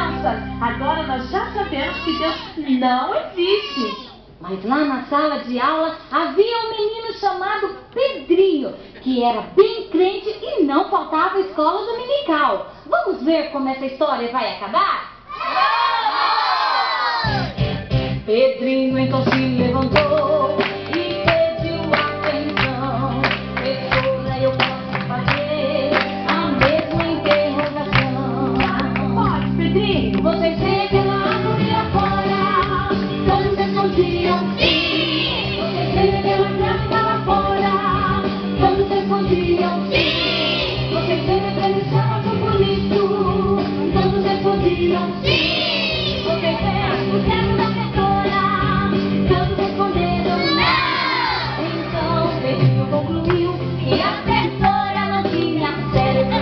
crianças, agora nós já sabemos que Deus não existe. Mas lá na sala de aula havia um menino chamado Pedrinho, que era bem crente e não faltava à escola dominical. Vamos ver como essa história vai acabar? Pedrinho então se levantou e pediu atenção. Professora, eu posso fazer a mesma interrogação. Pode, Pedrinho. Vocês veem pela árvore afora, todos respondiam sim. Vocês veem pela grama lá fora, todos respondiam sim. Vocês veem pelo céu azul bonito, todos respondiam sim. Vocês veem o céu da professora, todos responderam não. Então Pedrinho concluiu que a professora não tinha cérebro.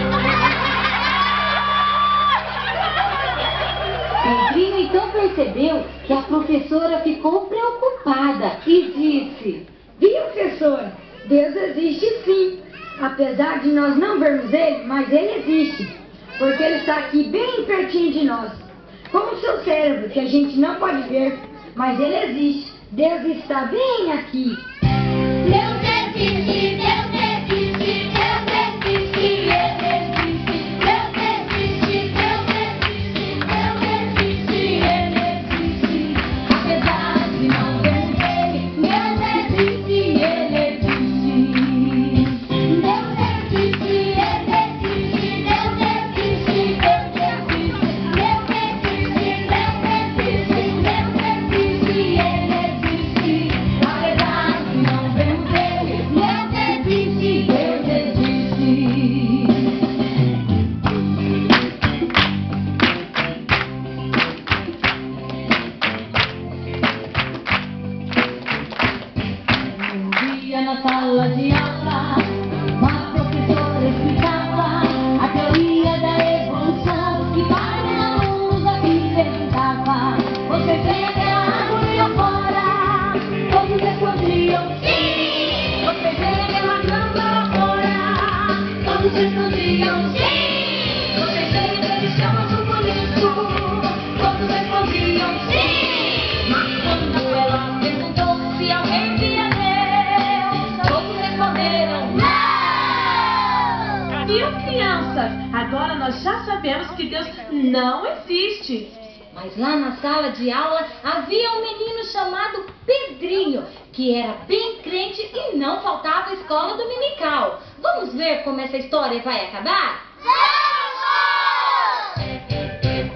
Pedrinho então percebeu que a professora ficou preocupada e disse: Viu, professora? Deus existe sim. Apesar de nós não vermos Ele, mas Ele existe. Porque Ele está aqui bem pertinho de nós. Como o seu cérebro, que a gente não pode ver, mas Ele existe. Deus está bem aqui. Deus existe, Deus existe, Deus existe, Ele existe. Deus existe, Deus existe, Deus existe, Ele existe. Apesar de não vermos Ele, Deus existe, Ele existe. Deus existe, Ele existe, Deus existe, Deus existe. Deus existe, Deus existe, Deus existe, Ele existe. Apesar de não vermos Ele, Deus existe, Deus existe. Um dia na sala de aula, uma professora explicava a teoria da evolução e vários alunos aqui perguntava: você vê aquela árvore lá fora? Todos respondiam sim. Você vê aquela grama lá fora? Todos respondiam sim. Você vê aquele céu azul bonito? Todos respondiam sim. Mas quando ela perguntou se alguém via Deus, todos responderam não. Viu, crianças? Agora nós já sabemos que Deus não existe. Mas lá na sala de aula havia um menino chamado Pedrinho, que era bem crente e não faltava à escola dominical. Vamos ver como essa história vai acabar? Vamos!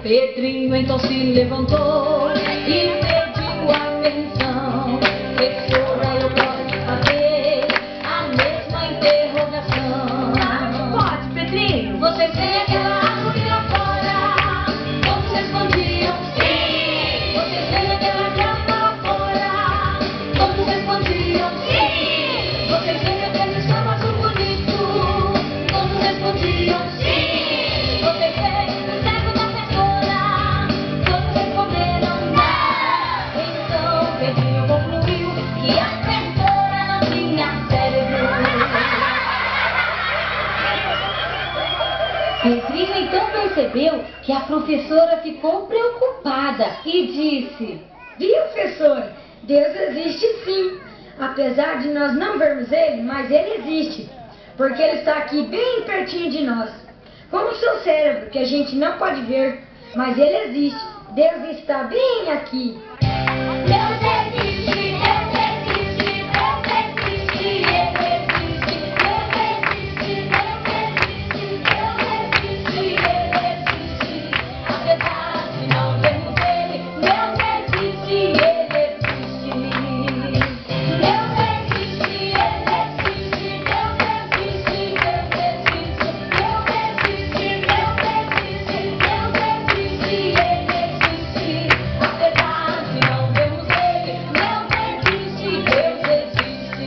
Pedrinho então se levantou e pediu atenção. Professora, eu posso fazer a mesma interrogação. Pode, Pedrinho. Vocês veem aquela árvore lá fora? Todos respondiam sim. Vocês veem aquela grama lá fora? Todos respondiam sim. Vocês veem aquele céu azul bonito? Todos respondiam sim. Vocês veem o cego da professora? Todos responderam não. Então Pedrinho concluiu que a professora não tinha cérebro. Pedrinho então percebeu que a professora ficou preocupada e disse: Viu, professora? Deus existe sim. Apesar de nós não vermos Ele, mas Ele existe. Porque Ele está aqui bem pertinho de nós. Como o seu cérebro, que a gente não pode ver, mas Ele existe. Deus está bem aqui. Deus existe, Deus existe, Deus existe, Ele existe. Deus existe, Deus existe, Deus existe, Ele existe. Apesar de não vermos Ele, Deus existe, Ele existe. Deus existe, Ele existe, Deus existe, Deus existe. Deus existe, Deus existe, Deus existe, Ele existe. Apesar de não vermos Ele, Deus existe, Deus existe.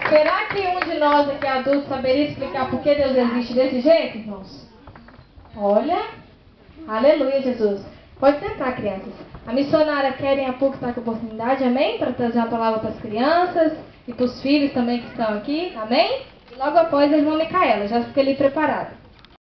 Será que um de nós aqui adultos saberia explicar por que Deus existe desse jeito, irmãos? Olha, aleluia, Jesus. Pode sentar, crianças. A missionária Keren a pouco está com a oportunidade, amém? Para trazer uma palavra para as crianças e para os filhos também que estão aqui, amém? E logo após a irmã Micaela, já fica ali preparada.